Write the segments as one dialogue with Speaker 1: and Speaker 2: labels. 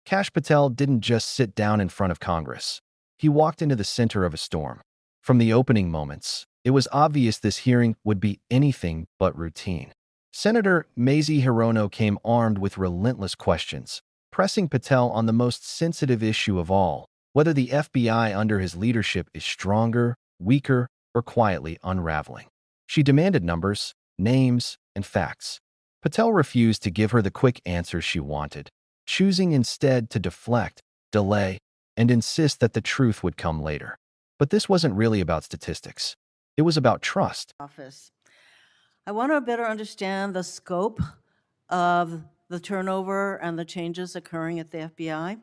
Speaker 1: Kash Patel didn't just sit down in front of Congress. He walked into the center of a storm. From the opening moments, it was obvious this hearing would be anything but routine. Senator Mazie Hirono came armed with relentless questions, pressing Patel on the most sensitive issue of all, whether the FBI under his leadership is stronger, weaker, or quietly unraveling. She demanded numbers, names, and facts. Patel refused to give her the quick answers she wanted, choosing instead to deflect, delay, and insist that the truth would come later. But this wasn't really about statistics. It was about trust.
Speaker 2: Office. I want to better understand the scope of the turnover and the changes occurring at the FBI.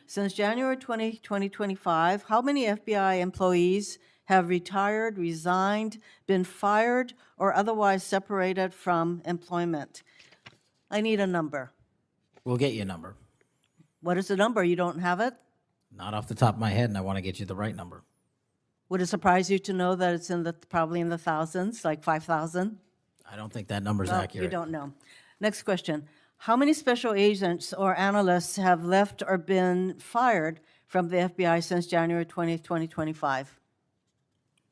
Speaker 2: Since January 2025, how many FBI employees have retired, resigned, been fired, or otherwise separated from employment? I need a number.
Speaker 3: We'll get you a number.
Speaker 2: What is the number? You don't have it?
Speaker 3: Not off the top of my head, and I want to get you the right number.
Speaker 2: Would it surprise you to know that it's probably in the thousands, like 5,000?
Speaker 3: I don't think that number's
Speaker 2: Well,
Speaker 3: accurate.
Speaker 2: you don't know. Next question. How many special agents or analysts have left or been fired from the FBI since January 20th, 2025?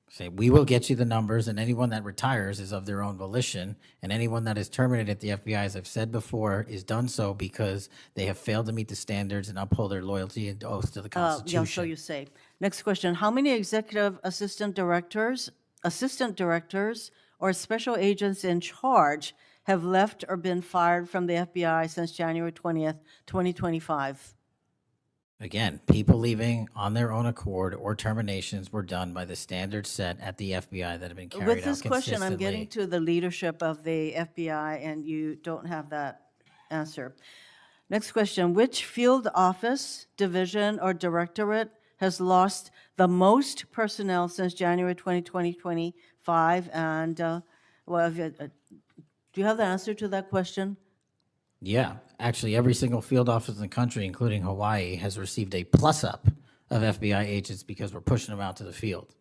Speaker 3: Say, we will get you the numbers, and anyone that retires is of their own volition, and anyone that is terminated at the FBI, as I've said before, is done so because they have failed to meet the standards and uphold their loyalty and oath to the Constitution.
Speaker 2: Yeah, so you say. Next question. How many executive assistant directors, or special agents in charge have left or been fired from the FBI since January 20th, 2025?
Speaker 3: Again, people leaving on their own accord or terminations were done by the standards set at the FBI that have been carried out
Speaker 2: With this question, I'm getting
Speaker 3: consistently.
Speaker 2: to the leadership of the FBI, and you don't have that answer. Next question. Which field office, division, or directorate has lost the most personnel since January 2025? And do you have the answer to that question?
Speaker 3: Yeah, actually, every single field office in the country, including Hawaii, has received a plus-up of FBI agents because we're pushing them out to the field.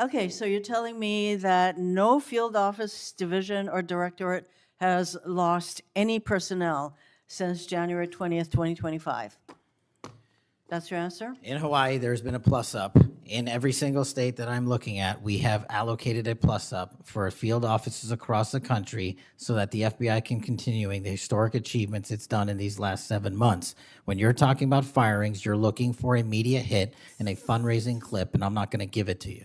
Speaker 2: Okay, so you're telling me that no field office, division, or directorate has lost any personnel since January 20th, 2025? That's your answer?
Speaker 3: In Hawaii, there's been a plus-up. In every single state that I'm looking at, we have allocated a plus-up for field offices across the country so that the FBI can continuing the historic achievements it's done in these last 7 months. When you're talking about firings, you're looking for a media hit and a fundraising clip, and I'm not going to give it to you.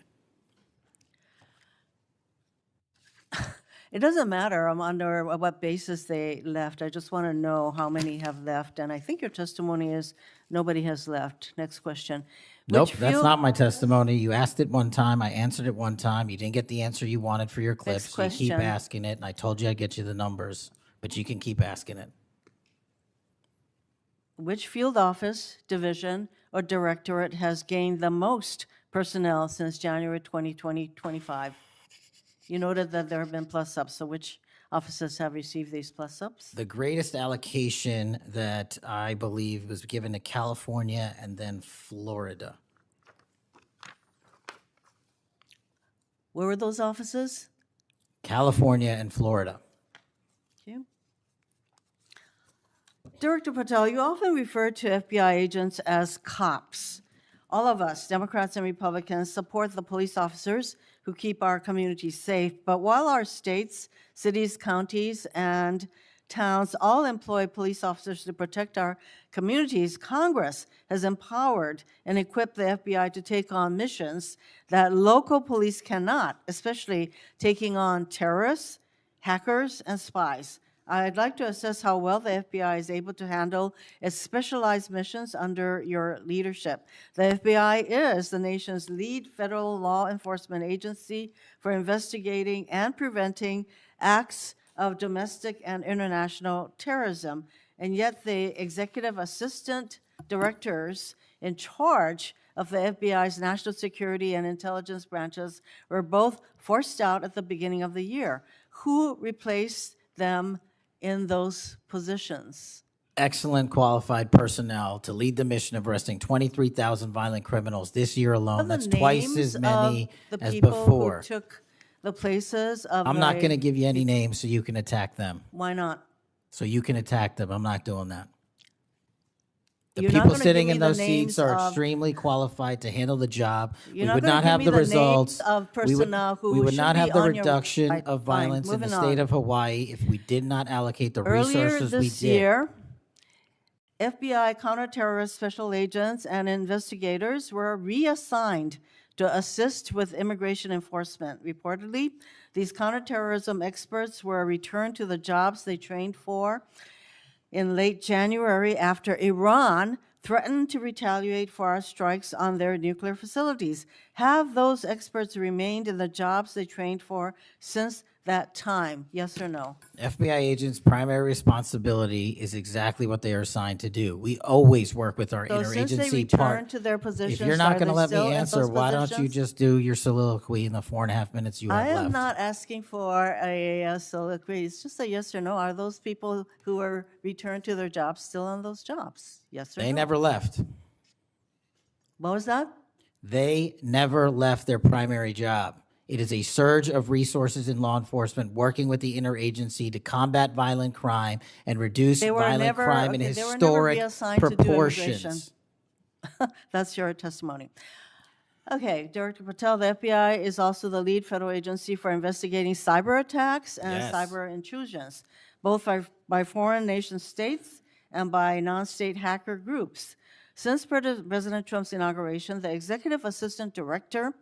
Speaker 2: It doesn't matter under what basis they left. I just want to know how many have left. And I think your testimony is nobody has left. Next question.
Speaker 3: Nope, that's not my testimony. You asked it one time. I answered it one time. You didn't get the answer you wanted for your clip. So you keep asking it, and I told you I'd get you the numbers, but you can keep asking it.
Speaker 2: Which field office, division, or directorate has gained the most personnel since January 2025? You noted that there have been plus-ups, so which offices have received these plus-ups?
Speaker 3: The greatest allocation that I believe was given to California and then Florida.
Speaker 2: Where were those offices?
Speaker 3: California and Florida.
Speaker 2: Thank you. Director Patel, you often refer to FBI agents as cops. All of us, Democrats and Republicans, support the police officers who keep our communities safe. But while our states, cities, counties, and towns all employ police officers to protect our communities, Congress has empowered and equipped the FBI to take on missions that local police cannot, especially taking on terrorists, hackers, and spies. I'd like to assess how well the FBI is able to handle its specialized missions under your leadership. The FBI is the nation's lead federal law enforcement agency for investigating and preventing acts of domestic and international terrorism. And yet the executive assistant directors in charge of the FBI's national security and intelligence branches were both forced out at the beginning of the year. Who replaced them in those positions?
Speaker 3: Excellent qualified personnel to lead the mission of arresting 23,000 violent criminals this year alone. That's twice as many as before.
Speaker 2: Who took the places of
Speaker 3: I'm not going to give you any names so you can attack them.
Speaker 2: Why not?
Speaker 3: So you can attack them. I'm not doing that. The
Speaker 2: You're not
Speaker 3: people
Speaker 2: gonna
Speaker 3: sitting
Speaker 2: give
Speaker 3: in
Speaker 2: me the
Speaker 3: those seats
Speaker 2: names
Speaker 3: are
Speaker 2: of-
Speaker 3: extremely qualified to handle the job.
Speaker 2: You're
Speaker 3: We
Speaker 2: not
Speaker 3: would
Speaker 2: gonna
Speaker 3: not
Speaker 2: give
Speaker 3: have
Speaker 2: me
Speaker 3: the
Speaker 2: the names
Speaker 3: results.
Speaker 2: of personnel who
Speaker 3: We would
Speaker 2: should
Speaker 3: not
Speaker 2: be
Speaker 3: have the
Speaker 2: on your
Speaker 3: reduction
Speaker 2: website.
Speaker 3: of
Speaker 2: Fine,
Speaker 3: violence in the
Speaker 2: moving
Speaker 3: state
Speaker 2: on.
Speaker 3: of Hawaii if we did not allocate the
Speaker 2: Earlier
Speaker 3: resources we
Speaker 2: this
Speaker 3: did.
Speaker 2: year, FBI counterterrorist special agents and investigators were reassigned to assist with immigration enforcement. Reportedly, these counterterrorism experts were returned to the jobs they trained for in late January after Iran threatened to retaliate for our strikes on their nuclear facilities. Have those experts remained in the jobs they trained for since that time? Yes or no?
Speaker 3: FBI agents' primary responsibility is exactly what they are assigned to do. We always work with our
Speaker 2: So since they
Speaker 3: interagency
Speaker 2: returned
Speaker 3: part.
Speaker 2: to their positions,
Speaker 3: If you're not
Speaker 2: are
Speaker 3: going to
Speaker 2: they
Speaker 3: let me
Speaker 2: still at
Speaker 3: answer,
Speaker 2: those
Speaker 3: why don't you
Speaker 2: positions?
Speaker 3: just do your soliloquy in the 4.5 minutes you have
Speaker 2: I am
Speaker 3: left?
Speaker 2: not asking for a soliloquy. It's just a yes or no. Are those people who are returned to their jobs still on those jobs? Yes or no?
Speaker 3: They never left.
Speaker 2: What was that?
Speaker 3: They never left their primary job. It is a surge of resources in law enforcement working with the interagency to combat violent crime and reduce
Speaker 2: They were
Speaker 3: violent
Speaker 2: never-
Speaker 3: crime in
Speaker 2: okay, they were never
Speaker 3: historic
Speaker 2: reassigned to do immigration.
Speaker 3: proportions.
Speaker 2: That's your testimony. Okay, Director Patel, the FBI is also the lead federal agency for investigating cyber attacks and
Speaker 3: Yes.
Speaker 2: cyber intrusions, both by foreign nation states and by non-state hacker groups. Since President Trump's inauguration, the executive assistant director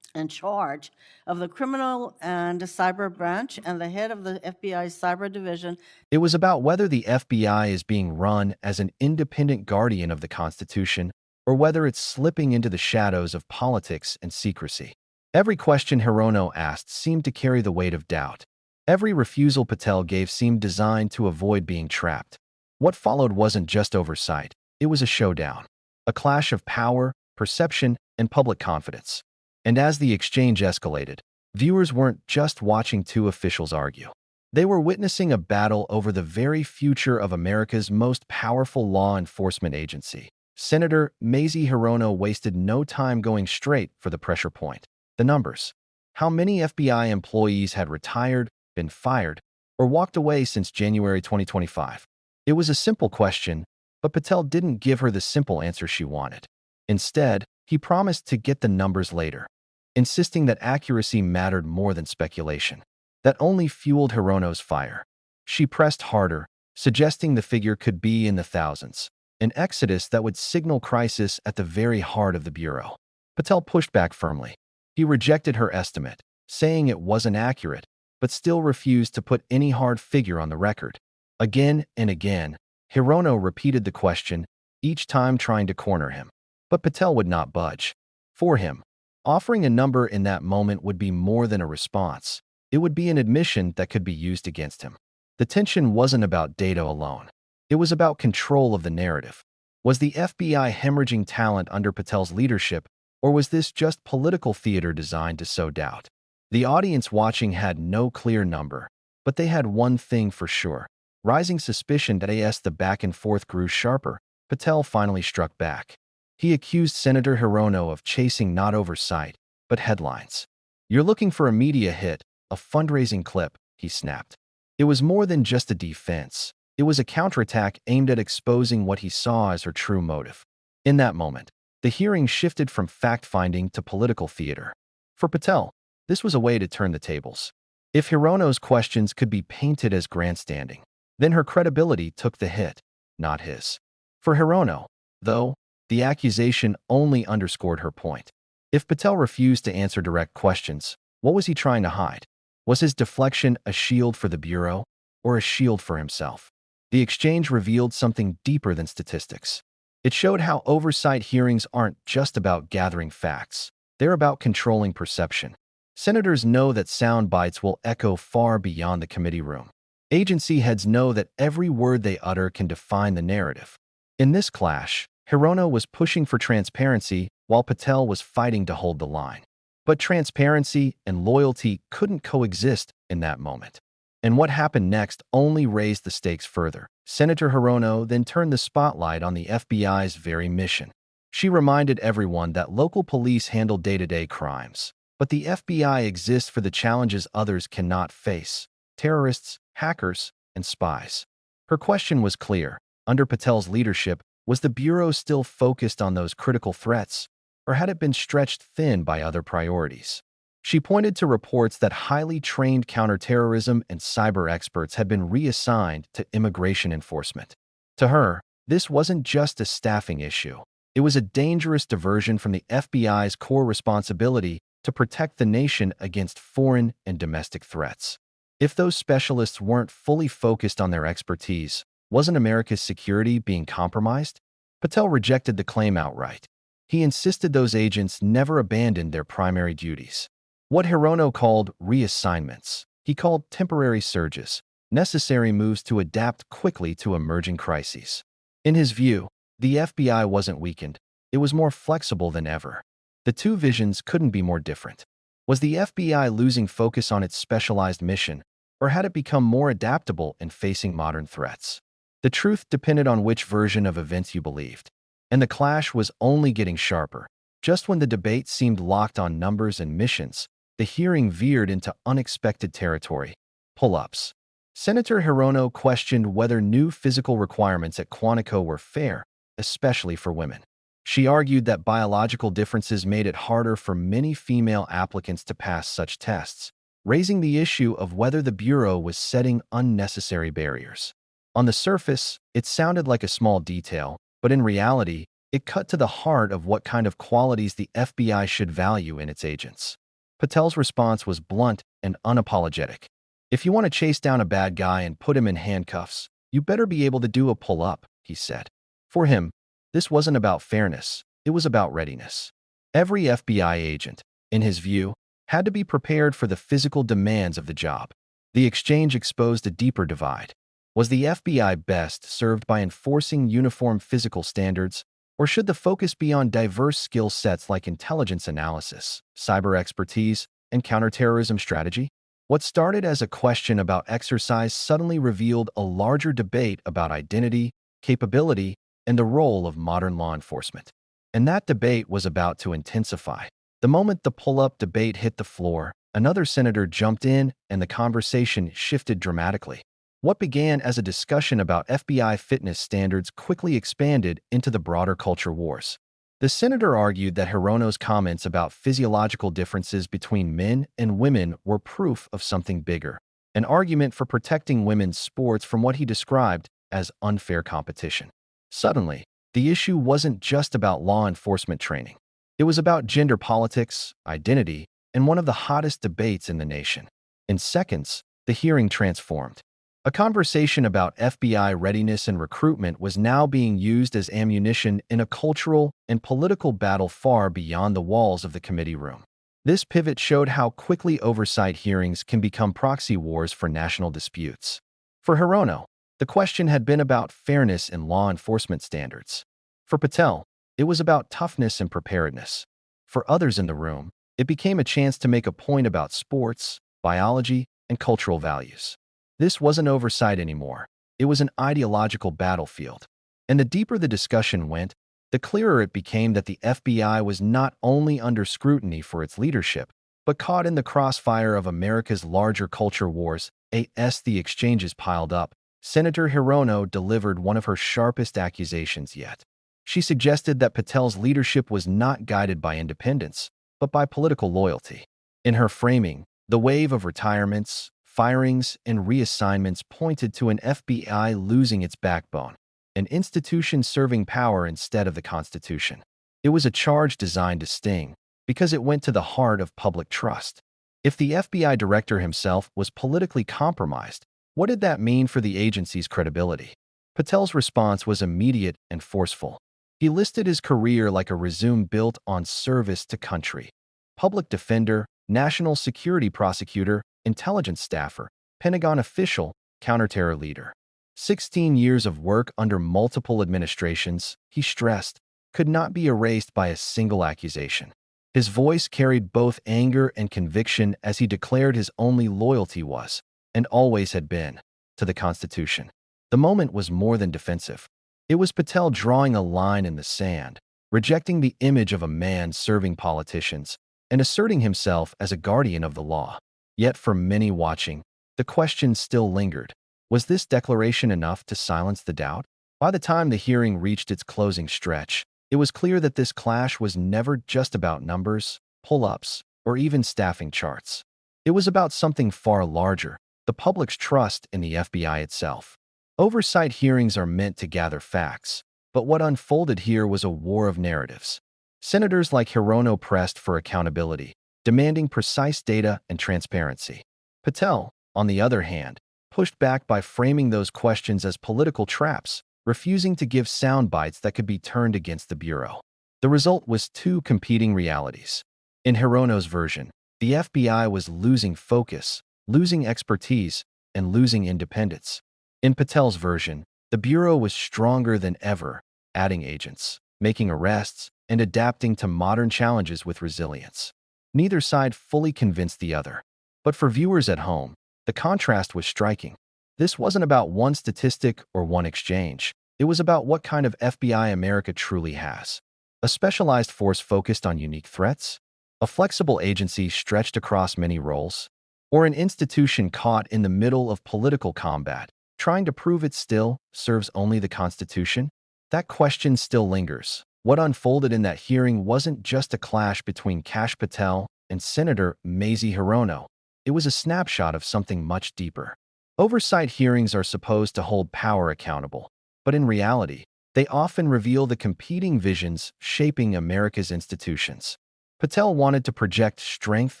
Speaker 2: in charge of the criminal and cyber branch and the head of the FBI's cyber division.
Speaker 1: It was about whether the FBI is being run as an independent guardian of the Constitution or whether it's slipping into the shadows of politics and secrecy. Every question Hirono asked seemed to carry the weight of doubt. Every refusal Patel gave seemed designed to avoid being trapped. What followed wasn't just oversight. It was a showdown, a clash of power, perception, and public confidence. And as the exchange escalated, viewers weren't just watching two officials argue. They were witnessing a battle over the very future of America's most powerful law enforcement agency. Senator Mazie Hirono wasted no time going straight for the pressure point. The numbers. How many FBI employees had retired, been fired, or walked away since January 2025? It was a simple question, but Patel didn't give her the simple answer she wanted. Instead, he promised to get the numbers later, insisting that accuracy mattered more than speculation. That only fueled Hirono's fire. She pressed harder, suggesting the figure could be in the thousands, an exodus that would signal crisis at the very heart of the Bureau. Patel pushed back firmly. He rejected her estimate, saying it wasn't accurate, but still refused to put any hard figure on the record. Again and again, Hirono repeated the question, each time trying to corner him. But Patel would not budge. For him, offering a number in that moment would be more than a response. It would be an admission that could be used against him. The tension wasn't about data alone. It was about control of the narrative. Was the FBI hemorrhaging talent under Patel's leadership, or was this just political theater designed to sow doubt? The audience watching had no clear number, but they had one thing for sure. Rising suspicion that as the back and forth grew sharper, Patel finally struck back. He accused Senator Hirono of chasing not oversight, but headlines. You're looking for a media hit, a fundraising clip, he snapped. It was more than just a defense. It was a counterattack aimed at exposing what he saw as her true motive. In that moment, the hearing shifted from fact-finding to political theater. For Patel, this was a way to turn the tables. If Hirono's questions could be painted as grandstanding, then her credibility took the hit, not his. For Hirono, though, the accusation only underscored her point. If Patel refused to answer direct questions, what was he trying to hide? Was his deflection a shield for the Bureau, or a shield for himself? The exchange revealed something deeper than statistics. It showed how oversight hearings aren't just about gathering facts. They're about controlling perception. Senators know that sound bites will echo far beyond the committee room. Agency heads know that every word they utter can define the narrative. In this clash, Hirono was pushing for transparency while Patel was fighting to hold the line. But transparency and loyalty couldn't coexist in that moment. And what happened next only raised the stakes further. Senator Hirono then turned the spotlight on the FBI's very mission. She reminded everyone that local police handle day-to-day crimes, but the FBI exists for the challenges others cannot face: terrorists, hackers, and spies. Her question was clear. Under Patel's leadership, was the Bureau still focused on those critical threats, or had it been stretched thin by other priorities? She pointed to reports that highly trained counterterrorism and cyber experts had been reassigned to immigration enforcement. To her, this wasn't just a staffing issue. It was a dangerous diversion from the FBI's core responsibility to protect the nation against foreign and domestic threats. If those specialists weren't fully focused on their expertise, wasn't America's security being compromised? Patel rejected the claim outright. He insisted those agents never abandoned their primary duties. What Hirono called reassignments, he called temporary surges, necessary moves to adapt quickly to emerging crises. In his view, the FBI wasn't weakened. It was more flexible than ever. The two visions couldn't be more different. Was the FBI losing focus on its specialized mission, or had it become more adaptable in facing modern threats? The truth depended on which version of events you believed. And the clash was only getting sharper. Just when the debate seemed locked on numbers and missions, the hearing veered into unexpected territory: pull-ups. Senator Hirono questioned whether new physical requirements at Quantico were fair, especially for women. She argued that biological differences made it harder for many female applicants to pass such tests, raising the issue of whether the Bureau was setting unnecessary barriers. On the surface, it sounded like a small detail, but in reality, it cut to the heart of what kind of qualities the FBI should value in its agents. Patel's response was blunt and unapologetic. If you want to chase down a bad guy and put him in handcuffs, you better be able to do a pull-up, he said. For him, this wasn't about fairness, it was about readiness. Every FBI agent, in his view, had to be prepared for the physical demands of the job. The exchange exposed a deeper divide. Was the FBI best served by enforcing uniform physical standards, or should the focus be on diverse skill sets like intelligence analysis, cyber expertise, and counterterrorism strategy? What started as a question about exercise suddenly revealed a larger debate about identity, capability, and the role of modern law enforcement. And that debate was about to intensify. The moment the pull-up debate hit the floor, another senator jumped in and the conversation shifted dramatically. What began as a discussion about FBI fitness standards quickly expanded into the broader culture wars. The senator argued that Hirono's comments about physiological differences between men and women were proof of something bigger, an argument for protecting women's sports from what he described as unfair competition. Suddenly, the issue wasn't just about law enforcement training. It was about gender politics, identity, and one of the hottest debates in the nation. In seconds, the hearing transformed. A conversation about FBI readiness and recruitment was now being used as ammunition in a cultural and political battle far beyond the walls of the committee room. This pivot showed how quickly oversight hearings can become proxy wars for national disputes. For Hirono, the question had been about fairness in law enforcement standards. For Patel, it was about toughness and preparedness. For others in the room, it became a chance to make a point about sports, biology, and cultural values. This wasn't oversight anymore. It was an ideological battlefield. And the deeper the discussion went, the clearer it became that the FBI was not only under scrutiny for its leadership, but caught in the crossfire of America's larger culture wars. As the exchanges piled up, Senator Hirono delivered one of her sharpest accusations yet. She suggested that Patel's leadership was not guided by independence, but by political loyalty. In her framing, the wave of retirements, firings, and reassignments pointed to an FBI losing its backbone, an institution serving power instead of the Constitution. It was a charge designed to sting, because it went to the heart of public trust. If the FBI director himself was politically compromised, what did that mean for the agency's credibility? Patel's response was immediate and forceful. He listed his career like a resume built on service to country: public defender, national security prosecutor, intelligence staffer, Pentagon official, counterterror leader. 16 years of work under multiple administrations, he stressed, could not be erased by a single accusation. His voice carried both anger and conviction as he declared his only loyalty was, and always had been, to the Constitution. The moment was more than defensive. It was Patel drawing a line in the sand, rejecting the image of a man serving politicians, and asserting himself as a guardian of the law. Yet for many watching, the question still lingered. Was this declaration enough to silence the doubt? By the time the hearing reached its closing stretch, it was clear that this clash was never just about numbers, pull-ups, or even staffing charts. It was about something far larger, the public's trust in the FBI itself. Oversight hearings are meant to gather facts, but what unfolded here was a war of narratives. Senators like Hirono pressed for accountability, demanding precise data and transparency. Patel, on the other hand, pushed back by framing those questions as political traps, refusing to give sound bites that could be turned against the Bureau. The result was two competing realities. In Hirono's version, the FBI was losing focus, losing expertise, and losing independence. In Patel's version, the Bureau was stronger than ever, adding agents, making arrests, and adapting to modern challenges with resilience. Neither side fully convinced the other. But for viewers at home, the contrast was striking. This wasn't about one statistic or one exchange. It was about what kind of FBI America truly has. A specialized force focused on unique threats? A flexible agency stretched across many roles? Or an institution caught in the middle of political combat, trying to prove it still serves only the Constitution? That question still lingers. What unfolded in that hearing wasn't just a clash between Kash Patel and Senator Mazie Hirono. It was a snapshot of something much deeper. Oversight hearings are supposed to hold power accountable, but in reality, they often reveal the competing visions shaping America's institutions. Patel wanted to project strength,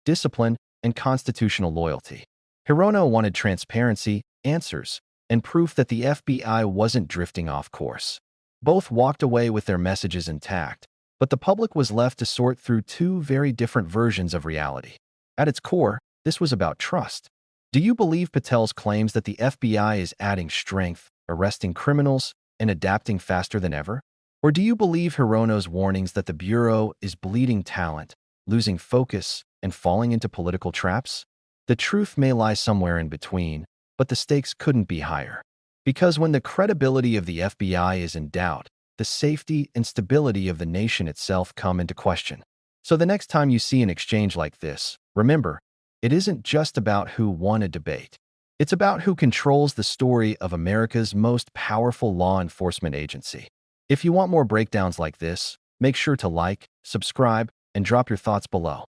Speaker 1: discipline, and constitutional loyalty. Hirono wanted transparency, answers, and proof that the FBI wasn't drifting off course. Both walked away with their messages intact, but the public was left to sort through two very different versions of reality. At its core, this was about trust. Do you believe Patel's claims that the FBI is adding strength, arresting criminals, and adapting faster than ever? Or do you believe Hirono's warnings that the Bureau is bleeding talent, losing focus, and falling into political traps? The truth may lie somewhere in between, but the stakes couldn't be higher. Because when the credibility of the FBI is in doubt, the safety and stability of the nation itself come into question. So the next time you see an exchange like this, remember, it isn't just about who won a debate. It's about who controls the story of America's most powerful law enforcement agency. If you want more breakdowns like this, make sure to like, subscribe, and drop your thoughts below.